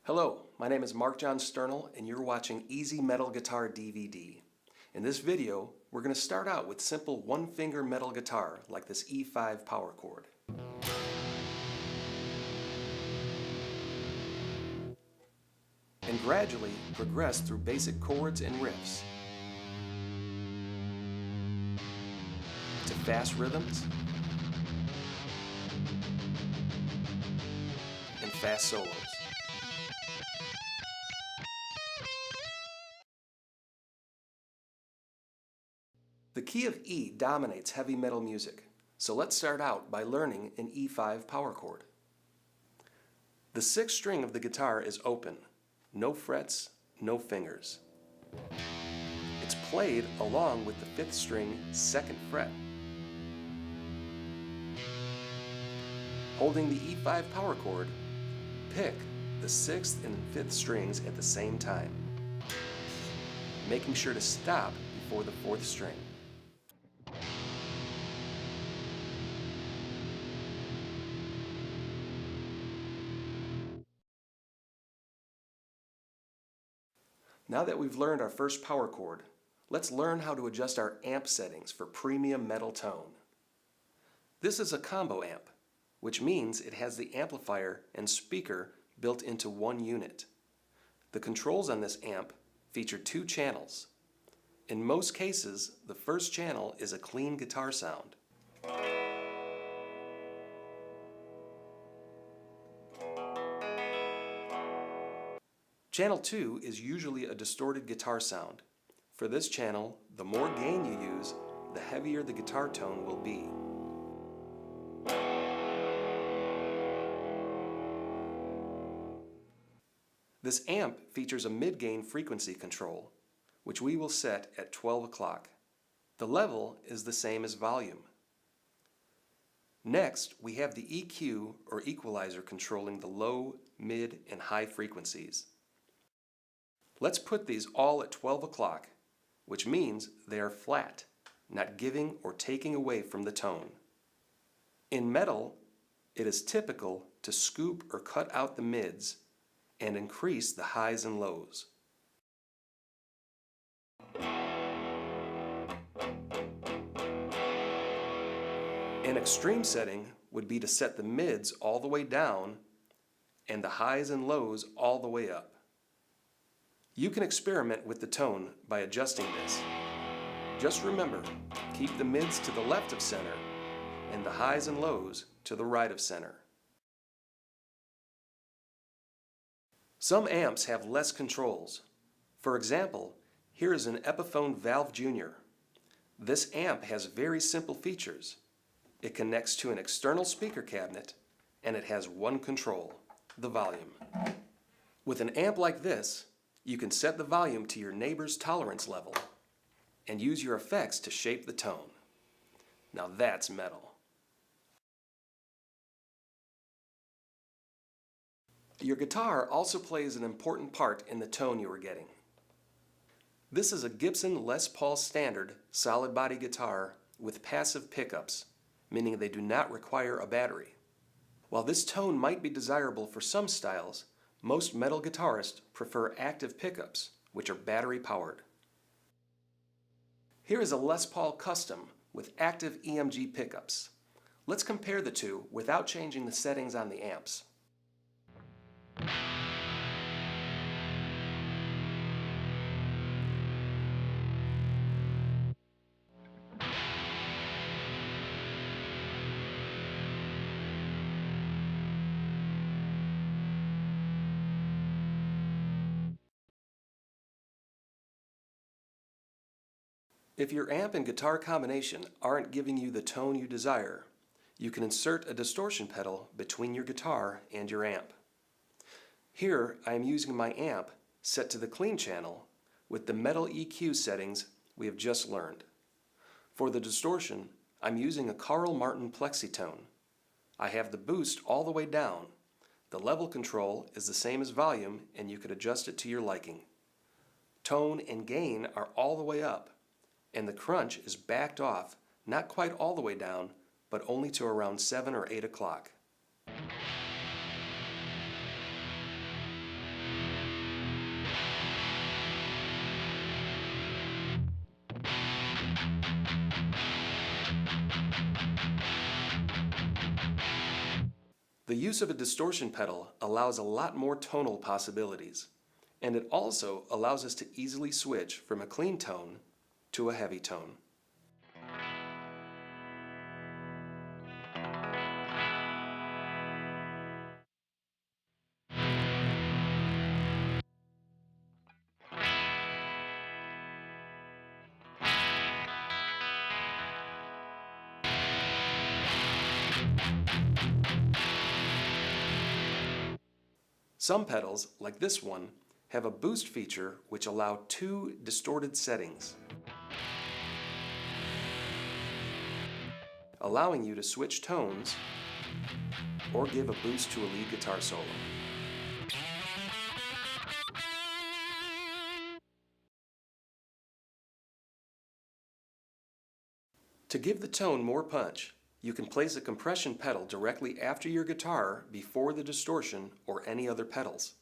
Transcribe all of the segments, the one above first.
Hello, my name is Mark John Sternal and you're watching Easy Metal Guitar DVD. In this video, we're going to start out with simple one-finger metal guitar like this E5 power chord. And gradually progress through basic chords and riffs to fast rhythms and fast solos. The key of E dominates heavy metal music, so let's start out by learning an E5 power chord. The sixth string of the guitar is open, no frets, no fingers. It's played along with the fifth string, second fret. Holding the E5 power chord, pick the sixth and fifth strings at the same time, making sure to stop before the fourth string. Now that we've learned our first power chord, let's learn how to adjust our amp settings for premium metal tone. This is a combo amp, which means it has the amplifier and speaker built into one unit. The controls on this amp feature two channels. In most cases, the first channel is a clean guitar sound. Channel 2 is usually a distorted guitar sound. For this channel, the more gain you use, the heavier the guitar tone will be. This amp features a mid-gain frequency control, which we will set at 12 o'clock. The level is the same as volume. Next, we have the EQ or equalizer controlling the low, mid, and high frequencies. Let's put these all at 12 o'clock, which means they are flat, not giving or taking away from the tone. In metal, it is typical to scoop or cut out the mids and increase the highs and lows. An extreme setting would be to set the mids all the way down and the highs and lows all the way up. You can experiment with the tone by adjusting this. Just remember, keep the mids to the left of center and the highs and lows to the right of center. Some amps have less controls. For example, here is an Epiphone Valve Jr. This amp has very simple features. It connects to an external speaker cabinet and it has one control, the volume. With an amp like this, you can set the volume to your neighbor's tolerance level and use your effects to shape the tone. Now that's metal. Your guitar also plays an important part in the tone you are getting. This is a Gibson Les Paul Standard solid body guitar with passive pickups, meaning they do not require a battery. While this tone might be desirable for some styles, most metal guitarists prefer active pickups, which are battery powered. Here is a Les Paul Custom with active EMG pickups. Let's compare the two without changing the settings on the amps. If your amp and guitar combination aren't giving you the tone you desire, you can insert a distortion pedal between your guitar and your amp. Here I am using my amp set to the clean channel with the metal EQ settings we have just learned. For the distortion, I'm using a Carl Martin Plexitone. I have the boost all the way down. The level control is the same as volume and you could adjust it to your liking. Tone and gain are all the way up, and the crunch is backed off, not quite all the way down, but only to around 7 or 8 o'clock. The use of a distortion pedal allows a lot more tonal possibilities, and it also allows us to easily switch from a clean tone to a heavy tone. Some pedals, like this one, have a boost feature which allow 2 distorted settings, allowing you to switch tones or give a boost to a lead guitar solo. To give the tone more punch, you can place a compression pedal directly after your guitar before the distortion or any other pedals.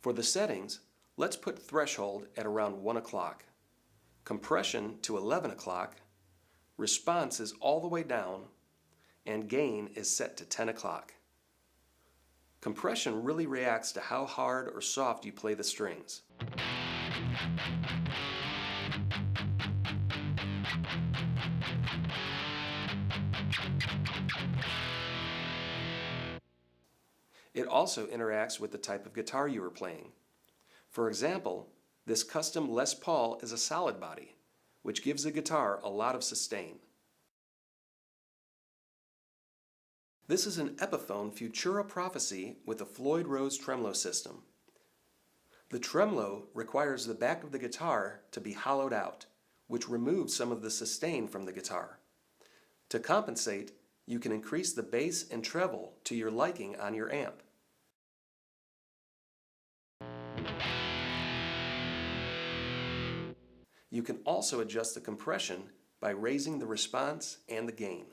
For the settings, let's put threshold at around 1 o'clock, compression to 11 o'clock, response is all the way down, and gain is set to 10 o'clock. Compression really reacts to how hard or soft you play the strings. It also interacts with the type of guitar you are playing. For example, this custom Les Paul is a solid body, which gives the guitar a lot of sustain. This is an Epiphone Futura Prophecy with a Floyd Rose tremolo system. The tremolo requires the back of the guitar to be hollowed out, which removes some of the sustain from the guitar. To compensate, you can increase the bass and treble to your liking on your amp. You can also adjust the compression by raising the response and the gain.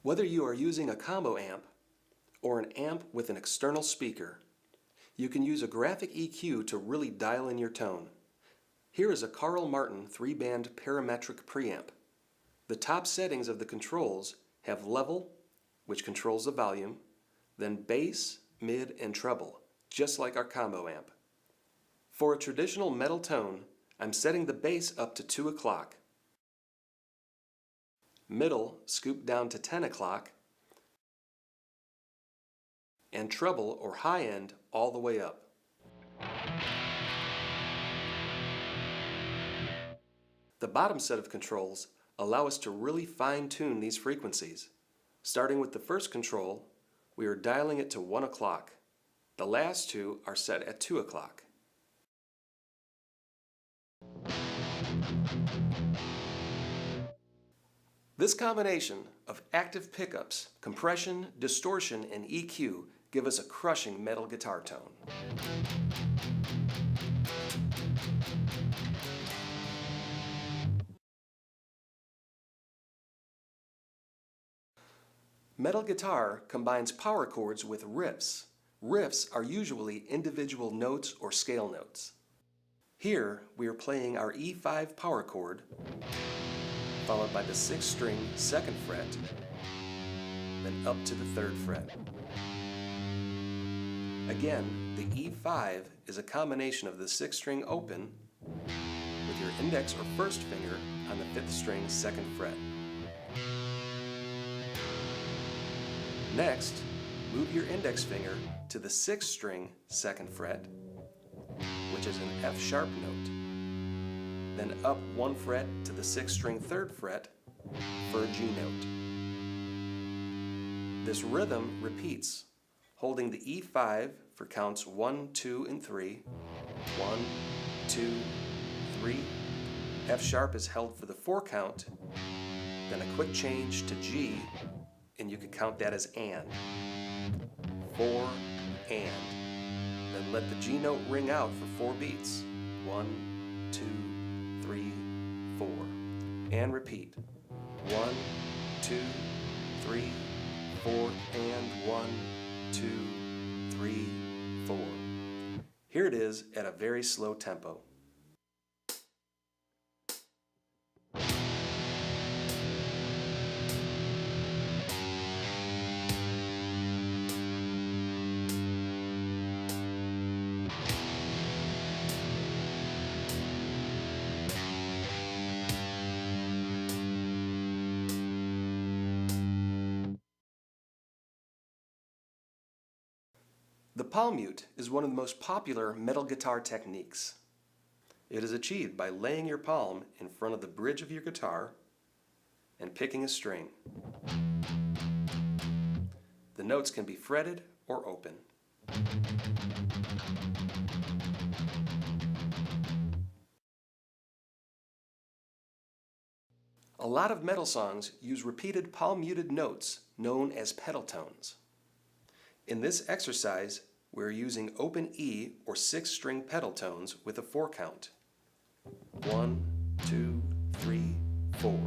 Whether you are using a combo amp or an amp with an external speaker, you can use a graphic EQ to really dial in your tone. Here is a Carl Martin 3-band parametric preamp. The top settings of the controls have level, which controls the volume, then bass, mid, and treble, just like our combo amp. For a traditional metal tone, I'm setting the bass up to 2 o'clock, middle scooped down to 10 o'clock, and treble or high end all the way up. The bottom set of controls allow us to really fine-tune these frequencies. Starting with the first control, we are dialing it to 1 o'clock. The last 2 are set at 2 o'clock. This combination of active pickups, compression, distortion, and EQ give us a crushing metal guitar tone. Metal guitar combines power chords with riffs. Riffs are usually individual notes or scale notes. Here we are playing our E5 power chord, followed by the 6th string 2nd fret, then up to the 3rd fret. Again, the E5 is a combination of the 6th string open with your index or 1st finger on the 5th string 2nd fret. Next, move your index finger to the 6th string 2nd fret, which is an F sharp note. Then up 1 fret to the 6th string 3rd fret for a G note. This rhythm repeats, holding the E5 for counts 1, 2, and 3. 1, 2, 3. F sharp is held for the 4 count, then a quick change to G, and you could count that as and. 4, and. Then let the G note ring out for 4 beats. 1, 2, 3, 4. And repeat. 1, 2, 3, 4, and 1, 2, 3, 4. Here it is at a very slow tempo. The palm mute is one of the most popular metal guitar techniques. It is achieved by laying your palm in front of the bridge of your guitar and picking a string. The notes can be fretted or open. A lot of metal songs use repeated palm-muted notes known as pedal tones. In this exercise, we're using open E or 6-string pedal tones with a 4 count. 1, 2, 3, 4.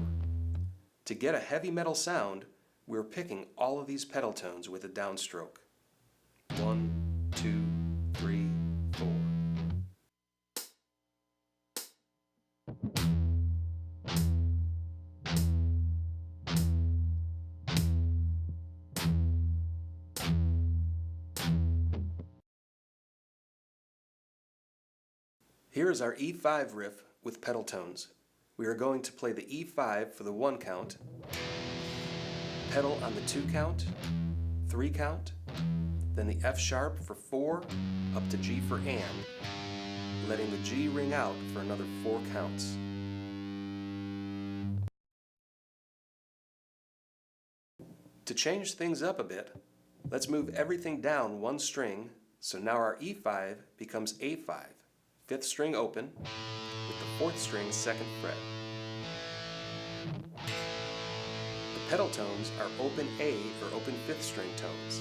To get a heavy metal sound, we're picking all of these pedal tones with a downstroke. 1, 2, 3, 4. Here is our E5 riff with pedal tones. We are going to play the E5 for the 1 count, pedal on the 2 count, 3 count, then the F sharp for 4, up to G for and, letting the G ring out for another 4 counts. To change things up a bit, let's move everything down 1 string, so now our E5 becomes A5. 5th string open, with the 4th string 2nd fret. The pedal tones are open A or open 5th string tones.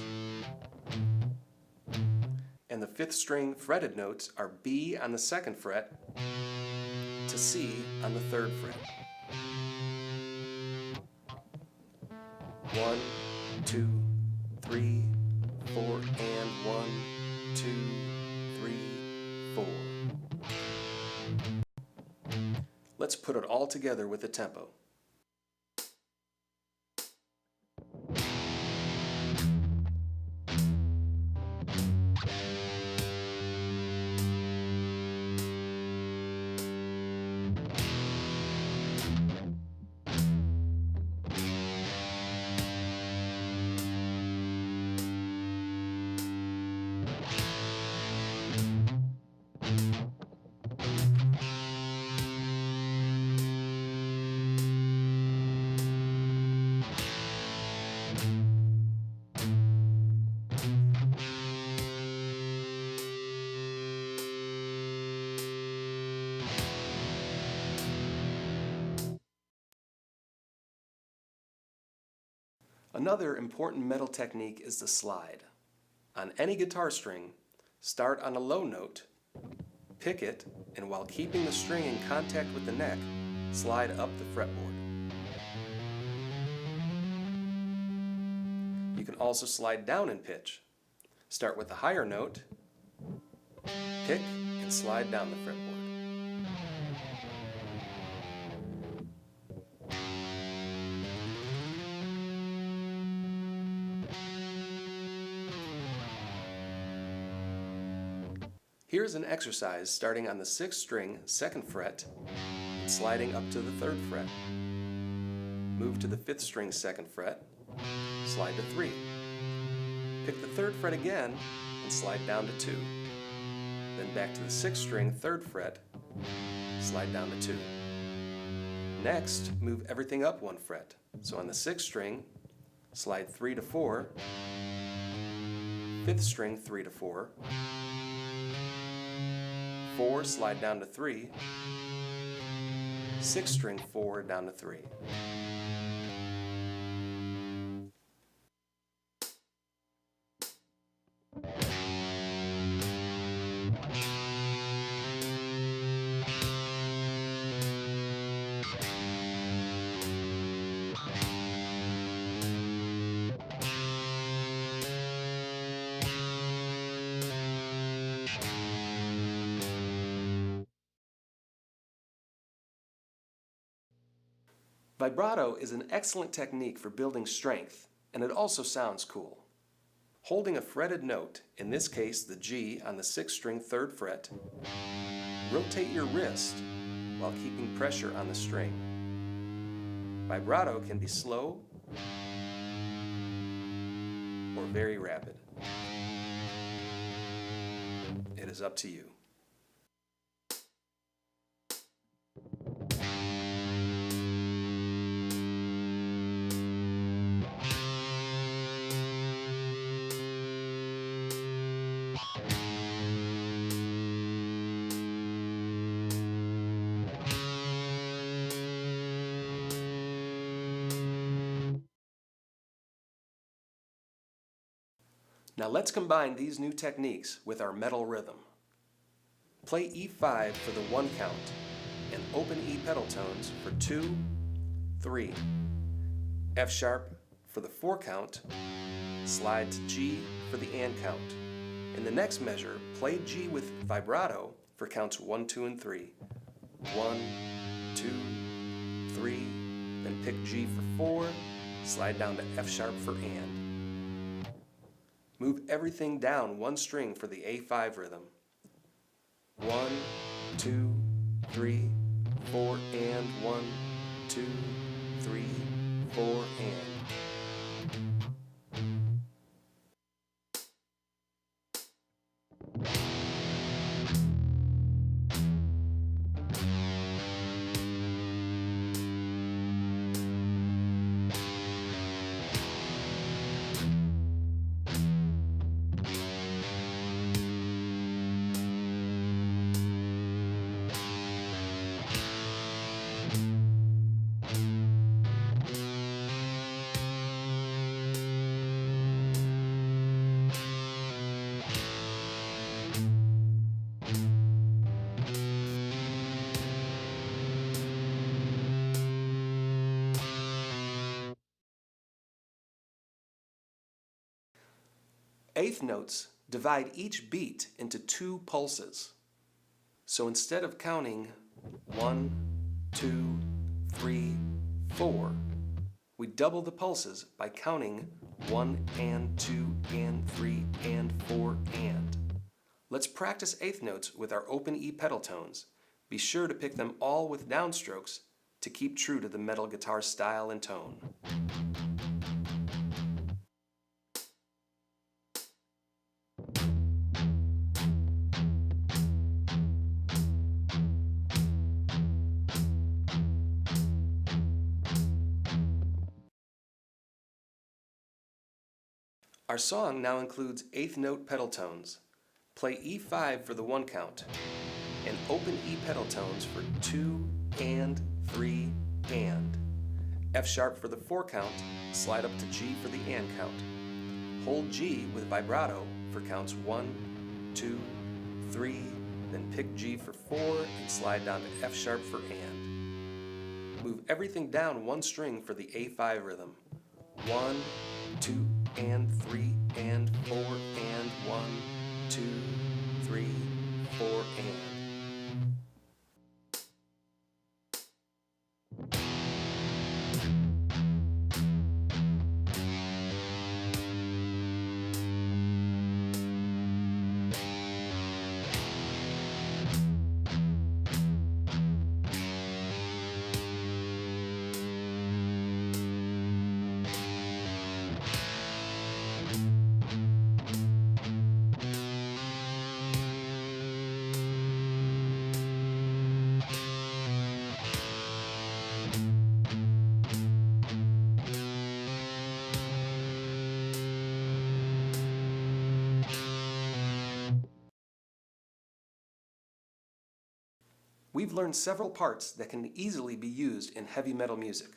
And the 5th string fretted notes are B on the 2nd fret to C on the 3rd fret. 1, 2, 3, 4, and 1, 2, 3, 4. Let's put it all together with the tempo. Another important metal technique is the slide. On any guitar string, start on a low note, pick it, and while keeping the string in contact with the neck, slide up the fretboard. You can also slide down in pitch. Start with the higher note, pick, and slide down the fretboard. Here's an exercise starting on the 6th string, 2nd fret, and sliding up to the 3rd fret. Move to the 5th string, 2nd fret, slide to 3. Pick the 3rd fret again and slide down to 2. Then back to the 6th string, 3rd fret, slide down to 2. Next, move everything up 1 fret. So on the 6th string, slide 3 to 4, 5th string 3 to 4, 4, slide down to 3, 6th string 4 down to 3. Vibrato is an excellent technique for building strength, and it also sounds cool. Holding a fretted note, in this case the G on the 6th string 3rd fret, rotate your wrist while keeping pressure on the string. Vibrato can be slow or very rapid. It is up to you. Now let's combine these new techniques with our metal rhythm. Play E5 for the 1 count and open E pedal tones for 2, 3. F sharp for the 4 count, slide to G for the and count. In the next measure, play G with vibrato for counts 1, 2, and 3. 1, 2, 3, then pick G for 4, slide down to F sharp for and. Move everything down 1 string for the A5 rhythm. 1, 2, 3, 4, and 1, 2, 3, 4, and. Eighth notes divide each beat into 2 pulses. So instead of counting 1, 2, 3, 4, we double the pulses by counting 1 and 2 and 3 and 4 and. Let's practice eighth notes with our open E pedal tones. Be sure to pick them all with downstrokes to keep true to the metal guitar style and tone. Our song now includes eighth note pedal tones. Play E5 for the 1 count, and open E pedal tones for 2 and 3 and. F sharp for the 4 count, slide up to G for the and count. Hold G with vibrato for counts 1, 2, 3, then pick G for 4 and slide down to F sharp for and. Move everything down 1 string for the A5 rhythm. 1, 2, and 3, and 4, and 1, 2, 3, 4, and. We've learned several parts that can easily be used in heavy metal music.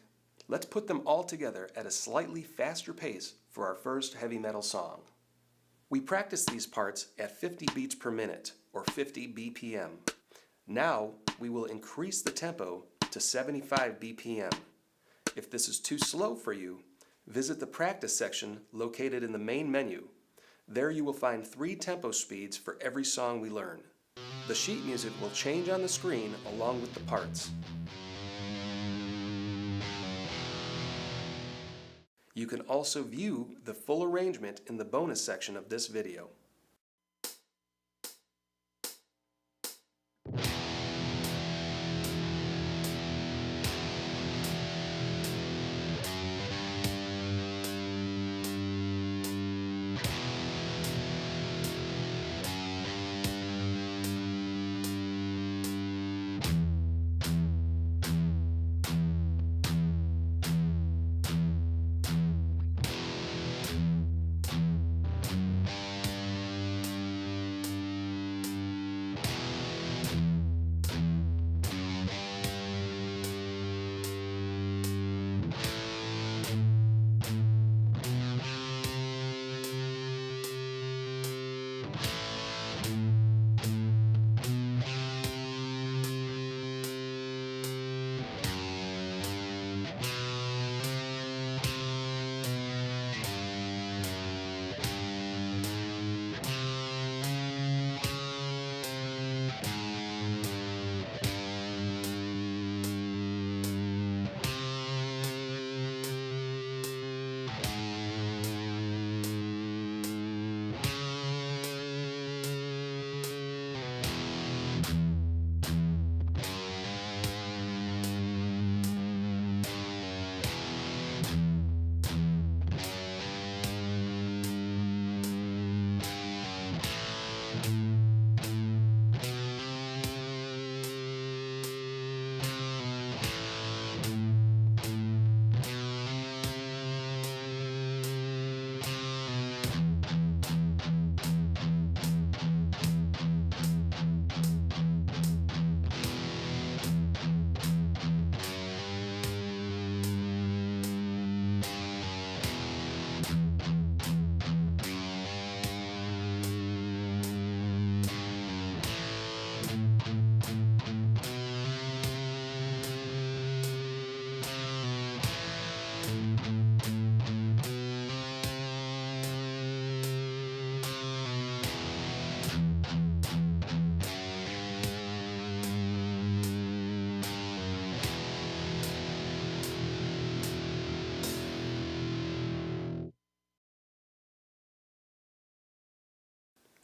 Let's put them all together at a slightly faster pace for our first heavy metal song. We practiced these parts at 50 beats per minute, or 50 BPM. Now we will increase the tempo to 75 BPM. If this is too slow for you, visit the practice section located in the main menu. There you will find 3 tempo speeds for every song we learn. The sheet music will change on the screen along with the parts. You can also view the full arrangement in the bonus section of this video.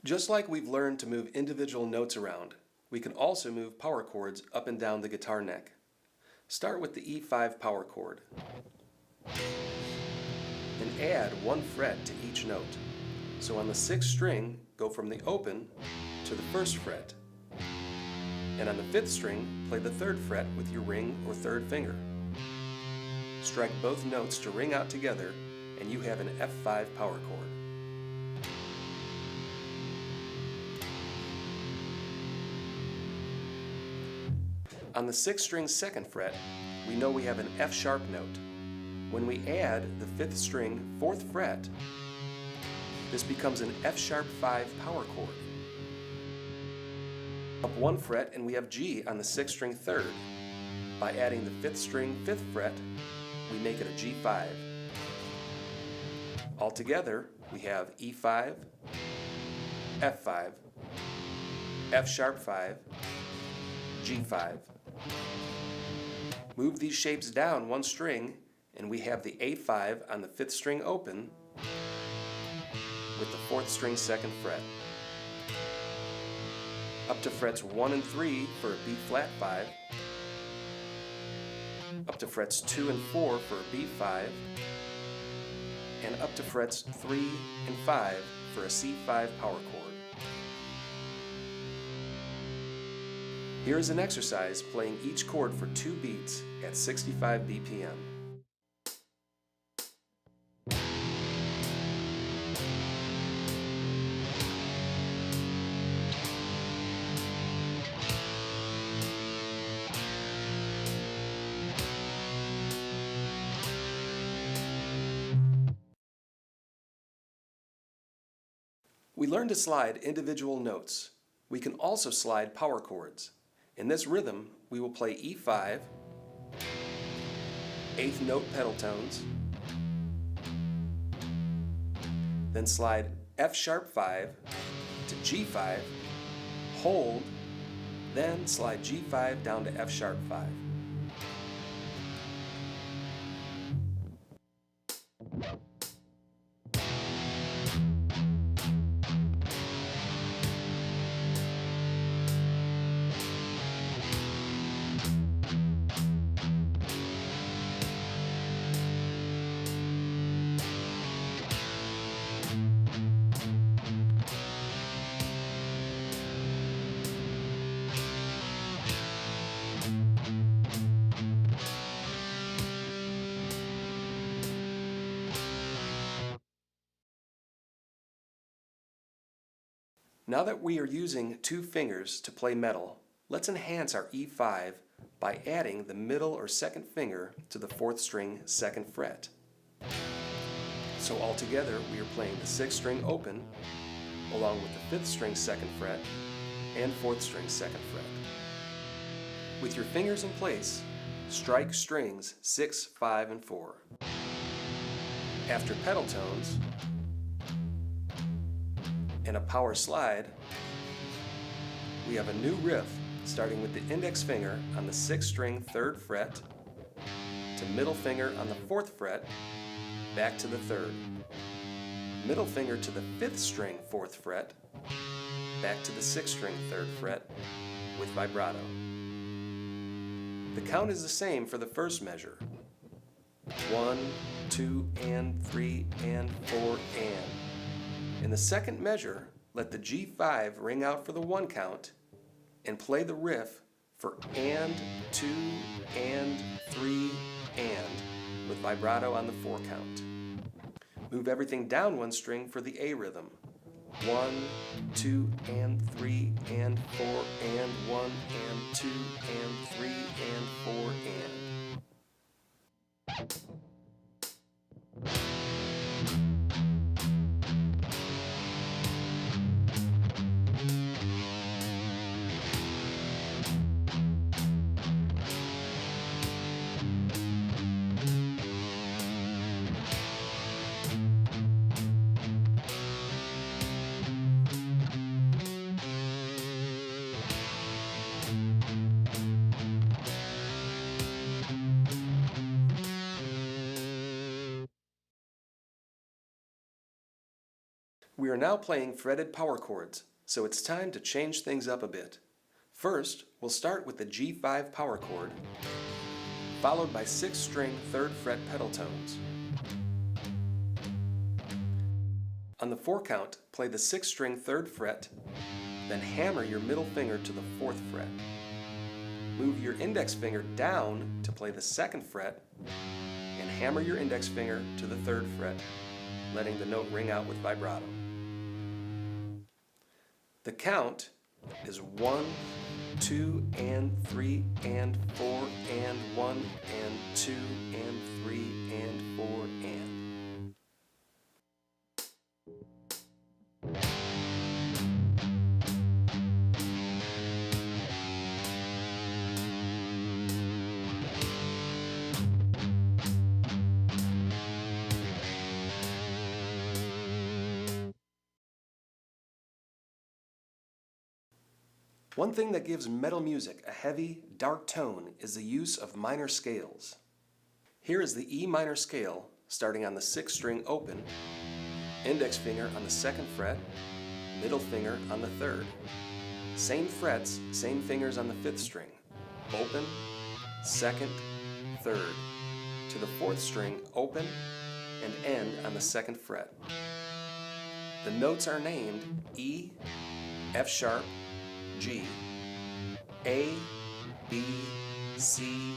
Just like we've learned to move individual notes around, we can also move power chords up and down the guitar neck. Start with the E5 power chord and add one fret to each note. So on the 6th string, go from the open to the 1st fret. And on the 5th string, play the 3rd fret with your ring or 3rd finger. Strike both notes to ring out together and you have an F5 power chord. On the 6th string's 2nd fret, we know we have an F sharp note. When we add the 5th string 4th fret, this becomes an F sharp 5 power chord. Up one fret and we have G on the 6th string 3rd. By adding the 5th string 5th fret, we make it a G5. Altogether, we have E5, F5, F sharp 5, G5. Move these shapes down one string and we have the A5 on the 5th string open with the 4th string 2nd fret. Up to frets 1 and 3 for a B flat 5. Up to frets 2 and 4 for a B5. And up to frets 3 and 5 for a C5 power chord. Here is an exercise playing each chord for 2 beats at 65 BPM. We learned to slide individual notes. We can also slide power chords. In this rhythm, we will play E5, 8th note pedal tones, then slide F sharp 5 to G5, hold, then slide G5 down to F sharp 5. Now that we are using 2 fingers to play metal, let's enhance our E5 by adding the middle or second finger to the 4th string 2nd fret. So altogether we are playing the 6th string open along with the 5th string 2nd fret and 4th string 2nd fret. With your fingers in place, strike strings 6, 5, and 4. After pedal tones and a power slide, we have a new riff starting with the index finger on the 6th string 3rd fret to middle finger on the 4th fret back to the 3rd. Middle finger to the 5th string 4th fret back to the 6th string 3rd fret with vibrato. The count is the same for the first measure. 1, 2, and 3, and 4, and. In the second measure, let the G5 ring out for the 1 count and play the riff for and, 2, and, 3, and with vibrato on the 4 count. Move everything down 1 string for the A rhythm. 1, 2, and 3, and 4, and 1, and 2, and 3, and 4, and. We are now playing fretted power chords, so it's time to change things up a bit. First, we'll start with the G5 power chord, followed by 6th string 3rd fret pedal tones. On the 4 count, play the 6th string 3rd fret, then hammer your middle finger to the 4th fret. Move your index finger down to play the 2nd fret, and hammer your index finger to the 3rd fret, letting the note ring out with vibrato. The count is 1, 2, and 3, and 4, and 1, and 2, and 3, and 4, and. One thing that gives metal music a heavy, dark tone is the use of minor scales. Here is the E minor scale starting on the 6th string open, index finger on the 2nd fret, middle finger on the 3rd. Same frets, same fingers on the 5th string, open, 2nd, 3rd, to the 4th string open and end on the 2nd fret. The notes are named E, F sharp, G, A, B, C,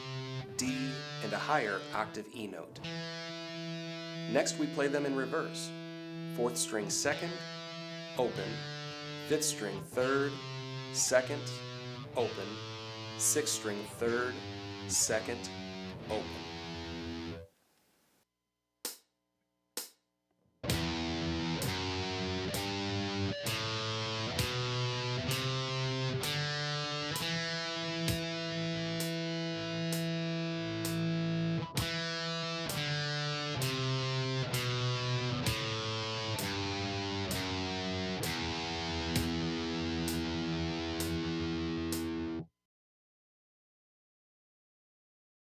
D, and a higher octave E note. Next we play them in reverse. 4th string 2nd, open, 5th string 3rd, 2nd, open, 6th string 3rd, 2nd, open.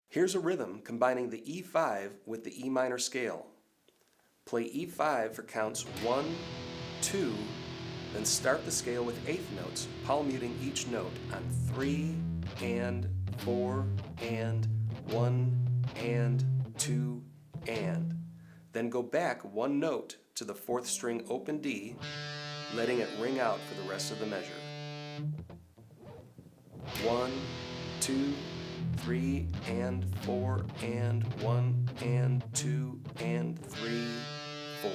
Here's a rhythm combining the E5 with the E minor scale. Play E5 for counts 1, 2, then start the scale with 8th notes, palmuting each note on 3, and, 4, and, 1, and, 2, and. Then go back 1 note to the 4th string open D, letting it ring out for the rest of the measure. 1, 2, 3, and 4, and 1, and 2, and 3, 4.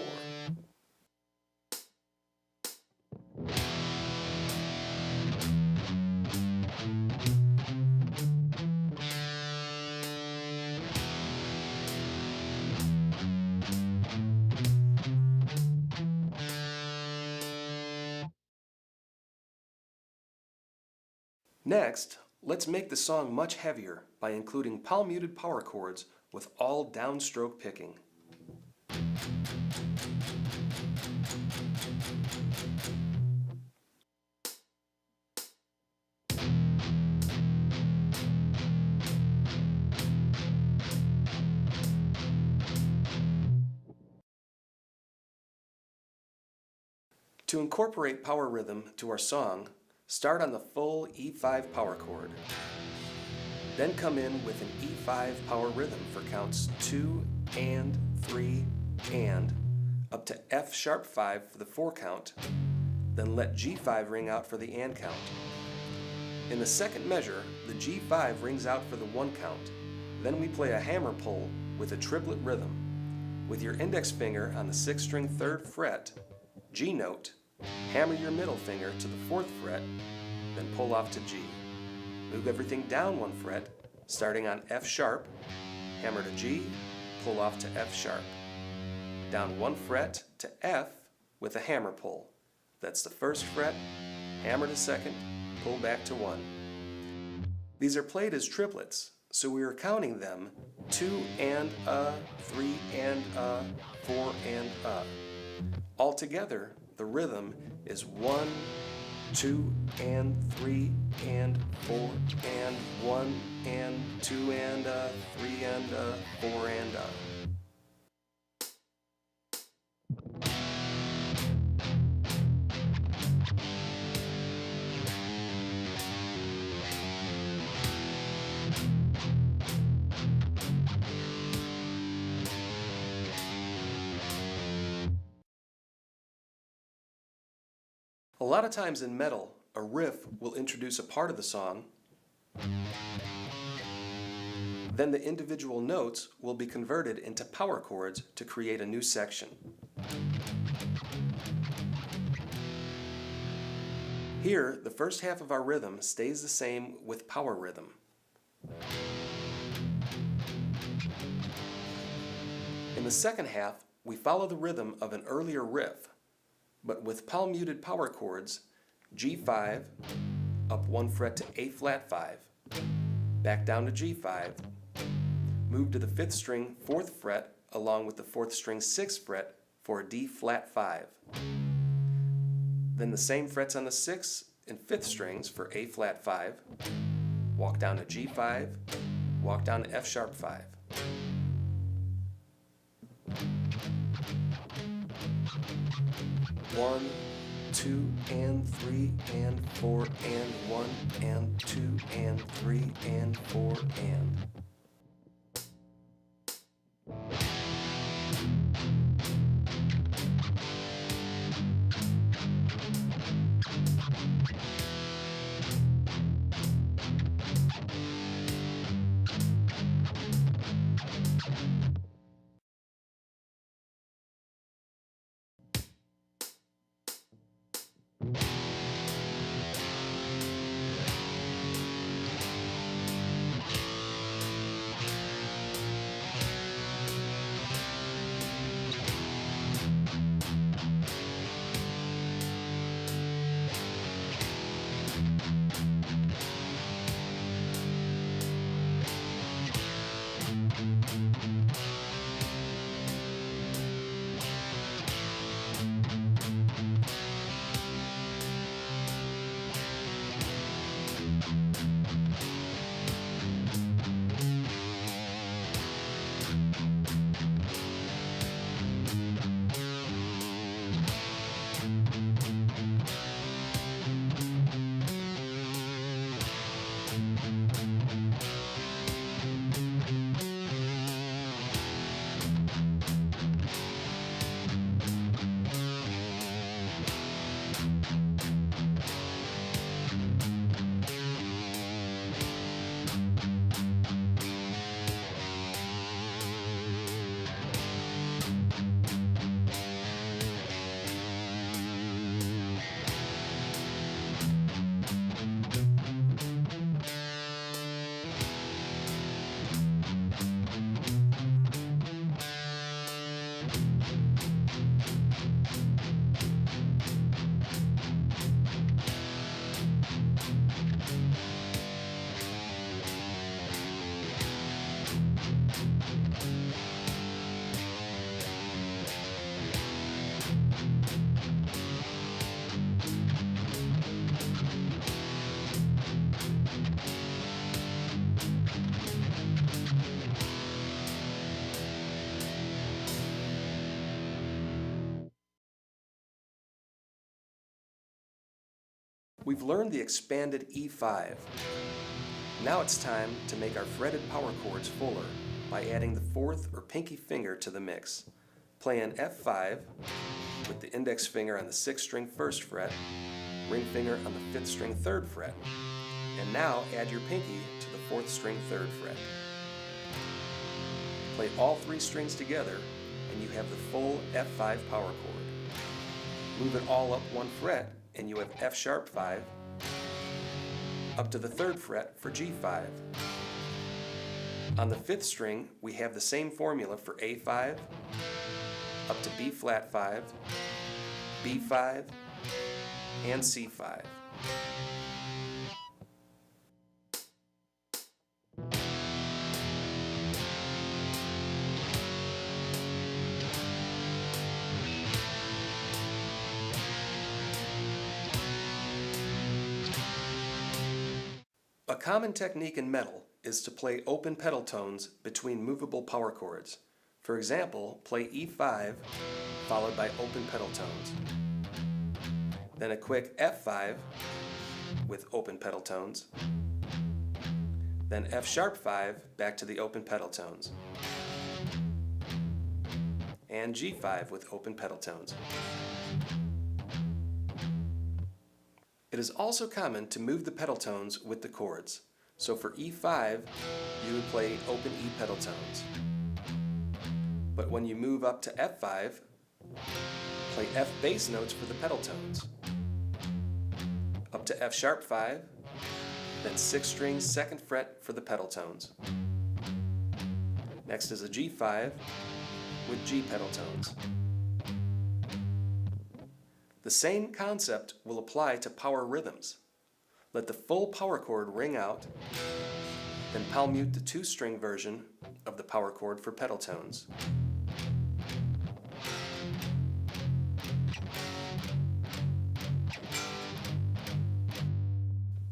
Next, let's make the song much heavier by including palm-muted power chords with all downstroke picking. To incorporate power rhythm to our song, start on the full E5 power chord. Then come in with an E5 power rhythm for counts 2 and 3 and up to F sharp 5 for the 4 count, then let G5 ring out for the and count. In the second measure, the G5 rings out for the 1 count. Then we play a hammer pull with a triplet rhythm. With your index finger on the 6th string 3rd fret, G note, hammer your middle finger to the 4th fret, then pull off to G. Move everything down 1 fret, starting on F sharp, hammer to G, pull off to F sharp. Down 1 fret to F with a hammer pull. That's the 1st fret, hammer to 2nd, pull back to 1. These are played as triplets, so we are counting them 2 and 3 and 4 and Altogether, the rhythm is 1, 2 and 3 and 4 and 1 and 2 and 3 and 4 and A lot of times in metal, a riff will introduce a part of the song, then the individual notes will be converted into power chords to create a new section. Here, the first half of our rhythm stays the same with power rhythm. In the second half, we follow the rhythm of an earlier riff, but with palm-muted power chords, G5, up 1 fret to A flat 5, back down to G5, move to the 5th string 4th fret along with the 4th string 6th fret for a D flat 5. Then the same frets on the 6th and 5th strings for A flat 5, walk down to G5, walk down to F sharp 5. One, 2 and 3 and 4 and 1 and 2 and 3 and 4 and. We've learned the expanded E5. Now it's time to make our fretted power chords fuller by adding the fourth or pinky finger to the mix. Play an F5 with the index finger on the 6th string 1st fret, ring finger on the 5th string 3rd fret, and now add your pinky to the 4th string 3rd fret. Play all 3 strings together and you have the full F5 power chord. Move it all up 1 fret and you have F sharp 5 up to the 3rd fret for G5. On the 5th string we have the same formula for A5 up to B flat 5, B5, and C5. A common technique in metal is to play open pedal tones between movable power chords. For example, play E5 followed by open pedal tones. Then a quick F5 with open pedal tones. Then F sharp 5 back to the open pedal tones. And G5 with open pedal tones. It is also common to move the pedal tones with the chords. So for E5, you would play open E pedal tones. But when you move up to F5, play F bass notes for the pedal tones. Up to F sharp 5, then 6th string 2nd fret for the pedal tones. Next is a G5 with G pedal tones. The same concept will apply to power rhythms. Let the full power chord ring out, then palm mute the 2-string version of the power chord for pedal tones.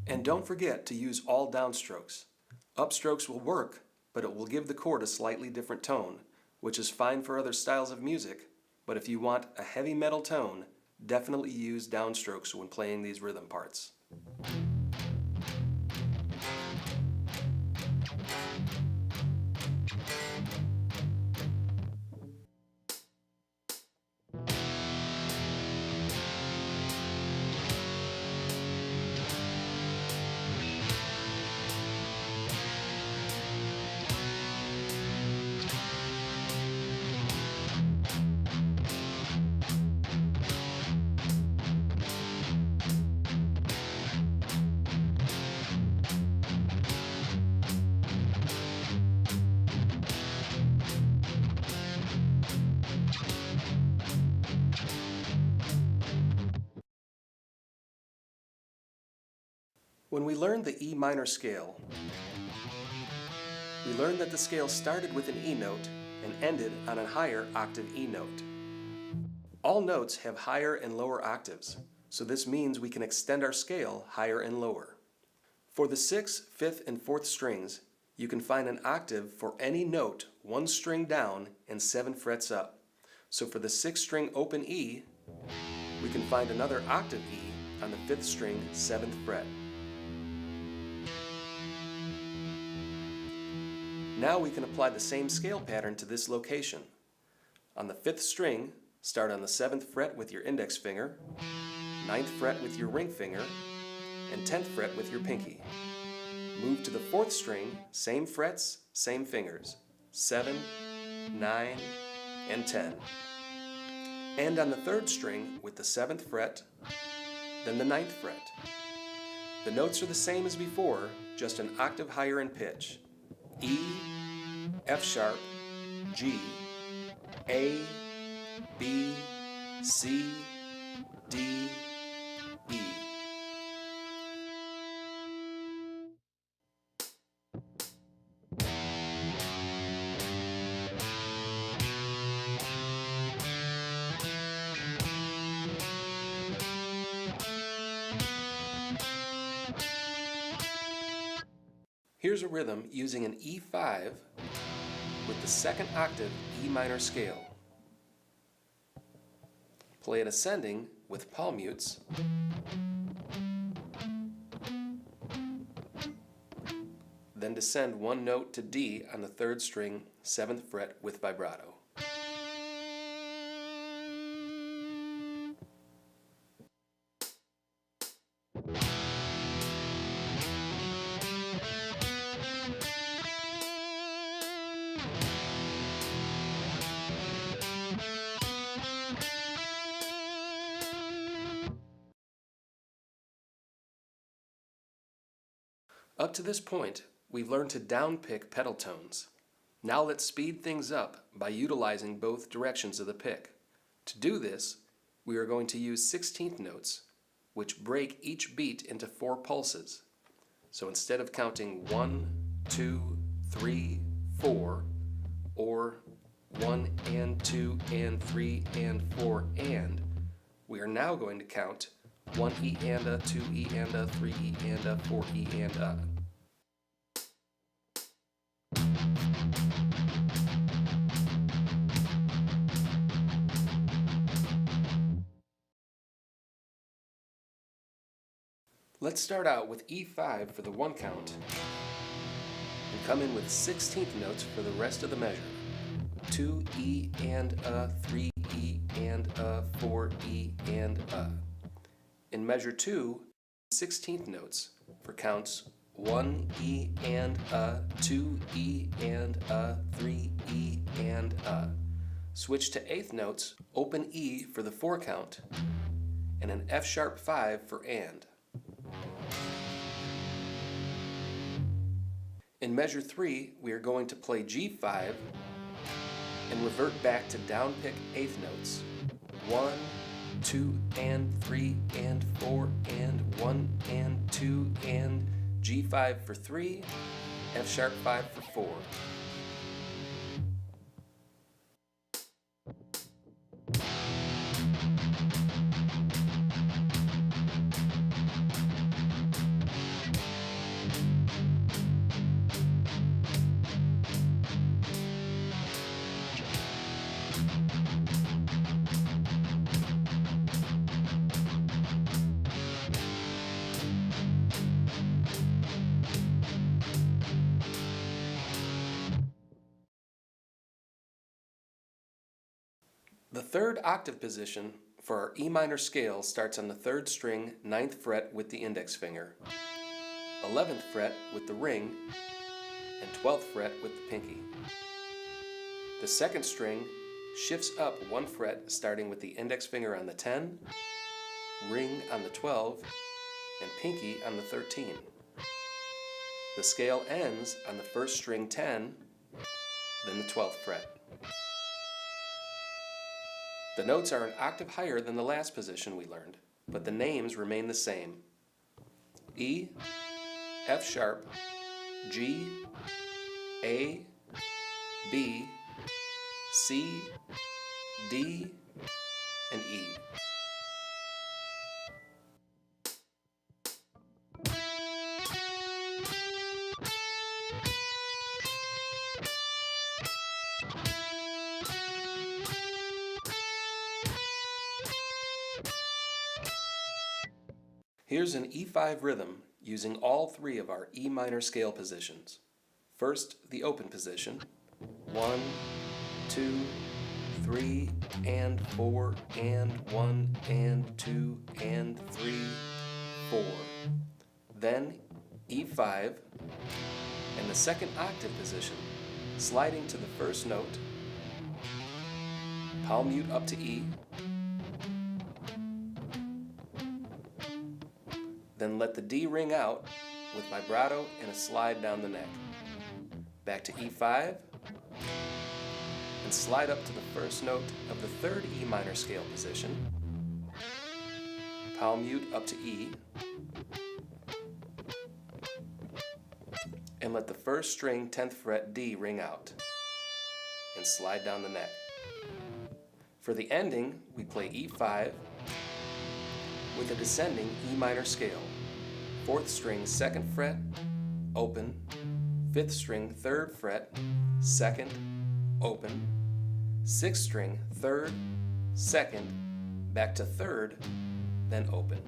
And don't forget to use all downstrokes. Upstrokes will work, but it will give the chord a slightly different tone, which is fine for other styles of music, but if you want a heavy metal tone, definitely use downstrokes when playing these rhythm parts. When we learned the E minor scale, we learned that the scale started with an E note and ended on a higher octave E note. All notes have higher and lower octaves, so this means we can extend our scale higher and lower. For the 6th, 5th, and 4th strings, you can find an octave for any note 1 string down and 7 frets up. So for the 6th string open E, we can find another octave E on the 5th string 7th fret. Now we can apply the same scale pattern to this location. On the 5th string, start on the 7th fret with your index finger, 9th fret with your ring finger, and 10th fret with your pinky. Move to the 4th string, same frets, same fingers, 7, 9, and 10. End on the 3rd string with the 7th fret, then the 9th fret. The notes are the same as before, just an octave higher in pitch. E, F sharp, G, A, B, C, D, E. Here's a rhythm using an E5 with the 2nd octave E minor scale. Play it ascending with palm mutes, then descend one note to D on the 3rd string, 7th fret with vibrato. Up to this point, we've learned to downpick pedal tones. Now let's speed things up by utilizing both directions of the pick. To do this, we are going to use 16th notes, which break each beat into 4 pulses. So instead of counting 1, 2, 3, 4, or 1 and 2 and 3 and 4 and, we are now going to count 1 E and a, 2 E and a, 3 E and a, 4 E and a. Let's start out with E5 for the 1 count and come in with 16th notes for the rest of the measure. 2 E and a, 3 E and a, 4 E and a. In measure 2, 16th notes for counts 1 E and a, 2 E and a, 3 E and a. Switch to 8th notes, open E for the 4 count, and an F sharp 5 for and. In measure 3, we are going to play G5 and revert back to downpick 8th notes. 1, 2 and 3 and 4 and 1 and 2 and G5 for 3, F sharp 5 for 4. The 3rd octave position for our E minor scale starts on the 3rd string, 9th fret with the index finger, 11th fret with the ring, and 12th fret with the pinky. The 2nd string shifts up 1 fret starting with the index finger on the 10, ring on the 12, and pinky on the 13. The scale ends on the 1st string 10, then the 12th fret. The notes are an octave higher than the last position we learned, but the names remain the same. E, F sharp, G, A, B, C, D, and E. Here's an E5 rhythm using all 3 of our E minor scale positions. First, the open position. 1, 2, 3, and 4, and 1, and 2, and 3, 4. Then E5, and the 2nd octave position, sliding to the 1st note, palm mute up to E, then let the D ring out with vibrato and a slide down the neck. Back to E5, and slide up to the 1st note of the 3rd E minor scale position, palm mute up to E, and let the 1st string 10th fret D ring out, and slide down the neck. For the ending, we play E5 with a descending E minor scale. 4th string 2nd fret, open, 5th string 3rd fret, 2nd, open, 6th string 3rd, 2nd, back to 3rd, then open.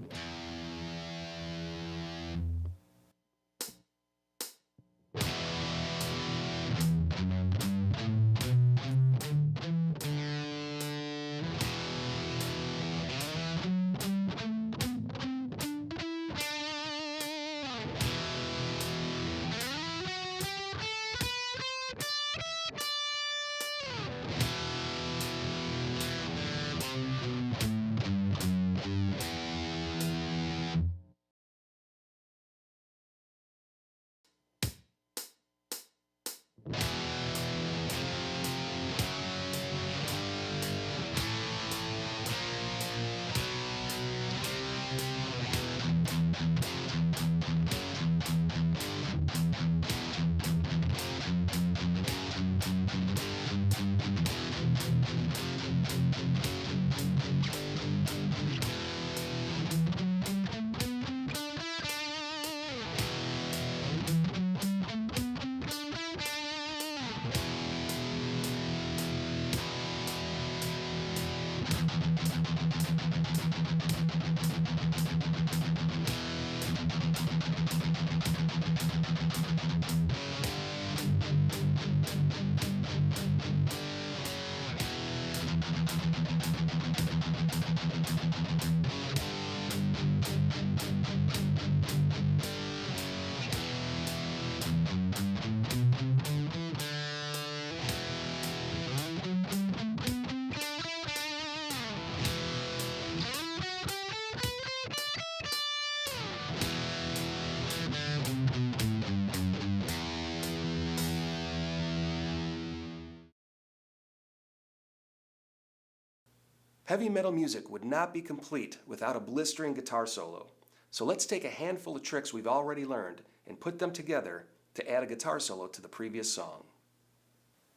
Heavy metal music would not be complete without a blistering guitar solo. So let's take a handful of tricks we've already learned and put them together to add a guitar solo to the previous song.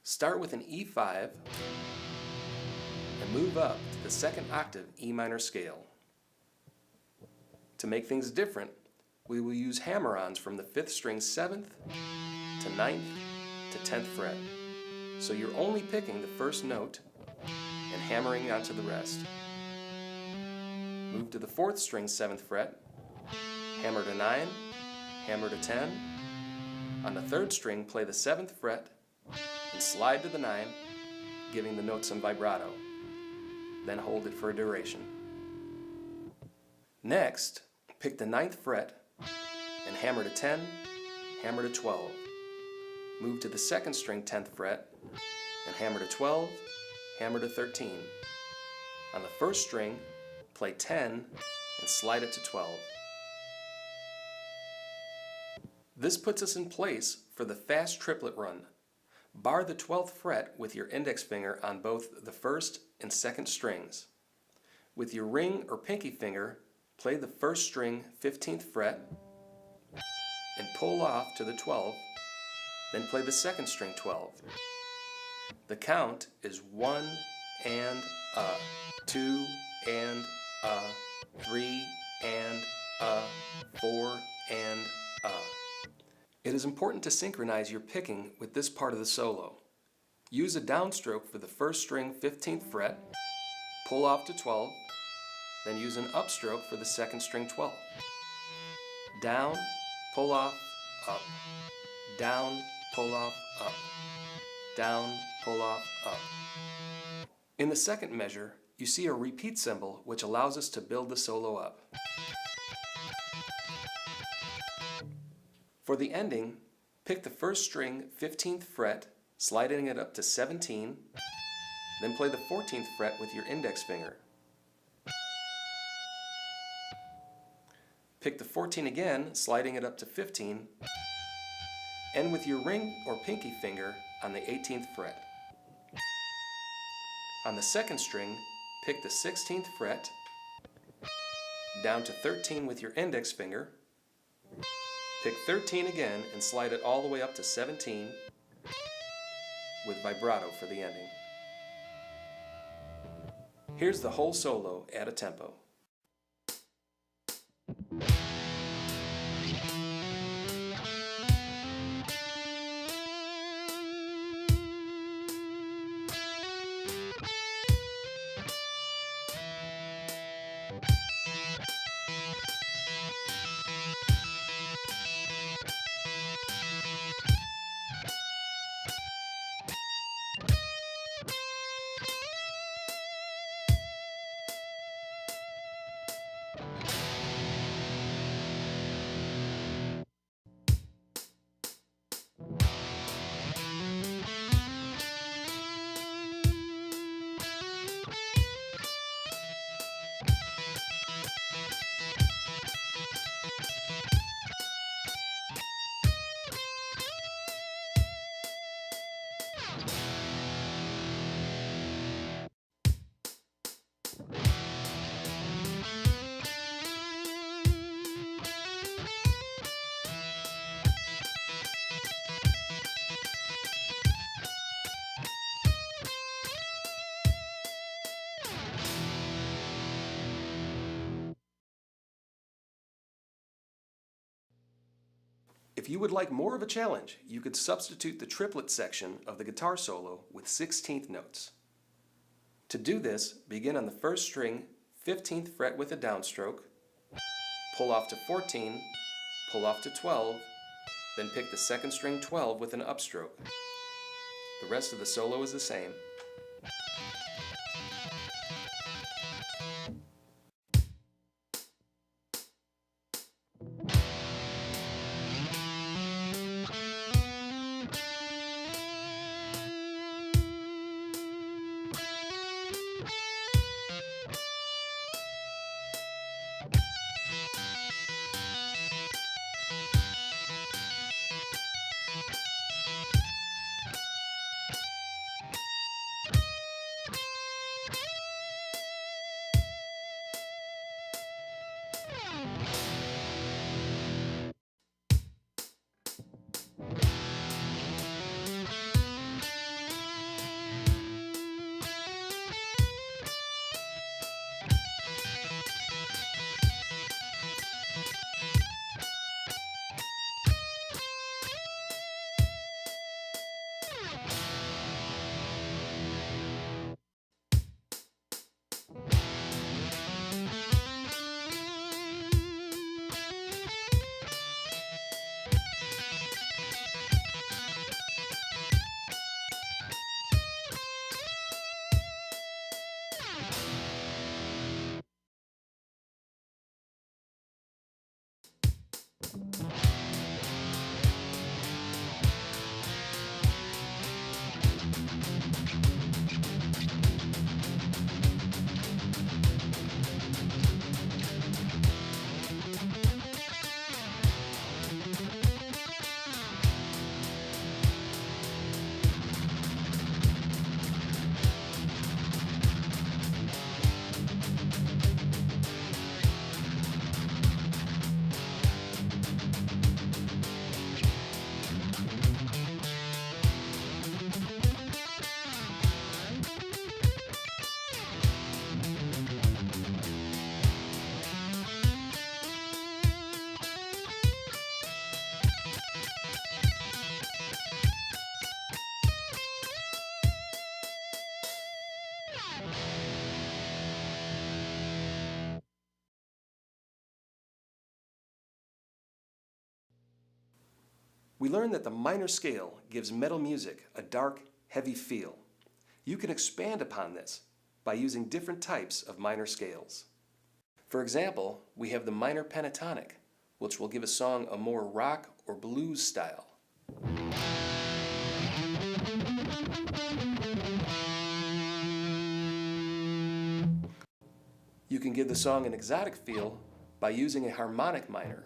Start with an E5 and move up to the second octave E minor scale. To make things different, we will use hammer-ons from the 5th string 7th to 9th to 10th fret. So you're only picking the first note and hammering onto the rest. Move to the 4th string 7th fret, hammer to 9, hammer to 10. On the 3rd string, play the 7th fret and slide to the 9, giving the note some vibrato. Then hold it for a duration. Next, pick the 9th fret and hammer to 10, hammer to 12. Move to the 2nd string 10th fret and hammer to 12, hammer to 13. On the 1st string, play 10 and slide it to 12. This puts us in place for the fast triplet run. Bar the 12th fret with your index finger on both the 1st and 2nd strings. With your ring or pinky finger, play the 1st string 15th fret and pull off to the 12th, then play the 2nd string 12. The count is 1 and a, 2 and a, 3 and a, 4 and a. It is important to synchronize your picking with this part of the solo. Use a downstroke for the 1st string 15th fret, pull off to 12, then use an upstroke for the 2nd string 12. Down, pull off, up. Down, pull off, up. Down, pull off, up. In the second measure, you see a repeat symbol which allows us to build the solo up. For the ending, pick the 1st string 15th fret, sliding it up to 17, then play the 14th fret with your index finger. Pick the 14 again, sliding it up to 15, and with your ring or pinky finger on the 18th fret. On the 2nd string, pick the 16th fret, down to 13 with your index finger, pick 13 again and slide it all the way up to 17 with vibrato for the ending. Here's the whole solo at a tempo. If you would like more of a challenge, you could substitute the triplet section of the guitar solo with 16th notes. To do this, begin on the 1st string, 15th fret with a downstroke, pull off to 14, pull off to 12, then pick the 2nd string 12 with an upstroke. The rest of the solo is the same. We learned that the minor scale gives metal music a dark, heavy feel. You can expand upon this by using different types of minor scales. For example, we have the minor pentatonic, which will give a song a more rock or blues style. You can give the song an exotic feel by using a harmonic minor.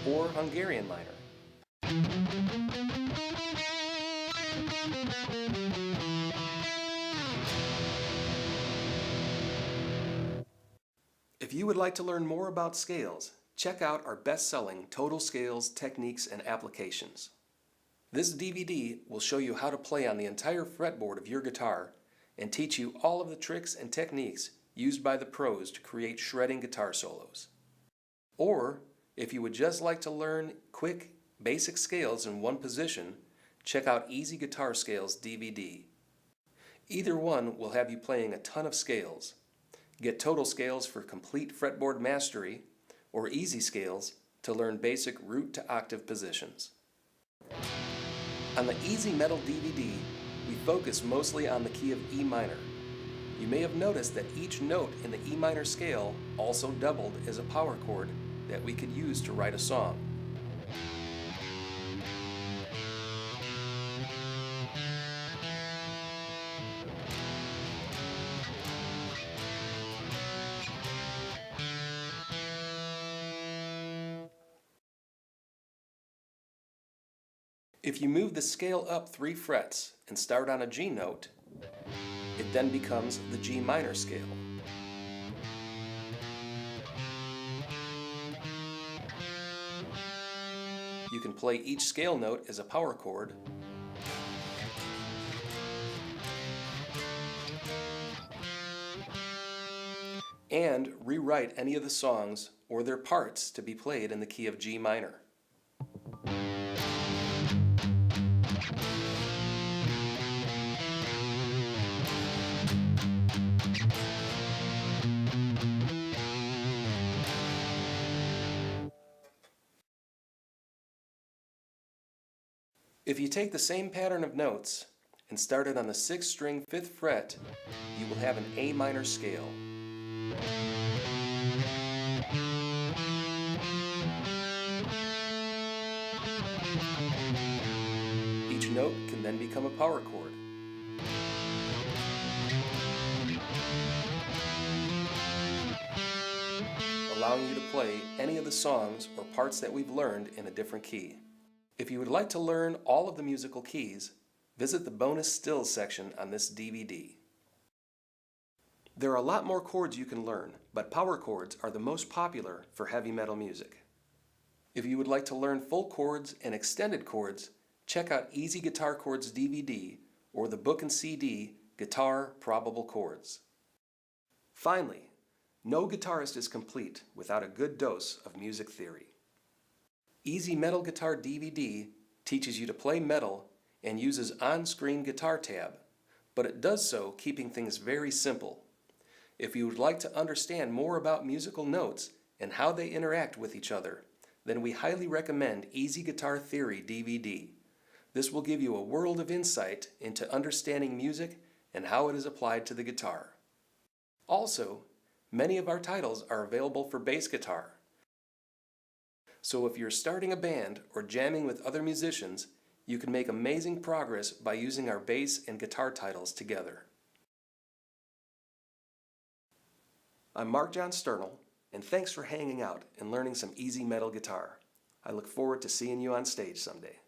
Or Hungarian minor. If you would like to learn more about scales, check out our best-selling Total Scales, Techniques, and Applications. This DVD will show you how to play on the entire fretboard of your guitar and teach you all of the tricks and techniques used by the pros to create shredding guitar solos. Or, if you would just like to learn quick, basic scales in one position, check out Easy Guitar Scales DVD. Either one will have you playing a ton of scales. Get Total Scales for complete fretboard mastery, or Easy Scales to learn basic root to octave positions. On the Easy Metal DVD, we focus mostly on the key of E minor. You may have noticed that each note in the E minor scale also doubled as a power chord that we could use to write a song. If you move the scale up 3 frets and start on a G note, it then becomes the G minor scale. You can play each scale note as a power chord, and rewrite any of the songs or their parts to be played in the key of G minor. If you take the same pattern of notes and start it on the 6th string 5th fret, you will have an A minor scale. Each note can then become a power chord. Allowing you to play any of the songs or parts that we've learned in a different key. If you would like to learn all of the musical keys, visit the bonus stills section on this DVD. There are a lot more chords you can learn, but power chords are the most popular for heavy metal music. If you would like to learn full chords and extended chords, check out Easy Guitar Chords DVD or the book and CD Guitar Probable Chords. Finally, no guitarist is complete without a good dose of music theory. Easy Metal Guitar DVD teaches you to play metal and uses on-screen guitar tab, but it does so keeping things very simple. If you would like to understand more about musical notes and how they interact with each other, then we highly recommend Easy Guitar Theory DVD. This will give you a world of insight into understanding music and how it is applied to the guitar. Also, many of our titles are available for bass guitar. So if you're starting a band or jamming with other musicians, you can make amazing progress by using our bass and guitar titles together. I'm Mark John Sternal, and thanks for hanging out and learning some easy metal guitar. I look forward to seeing you on stage someday.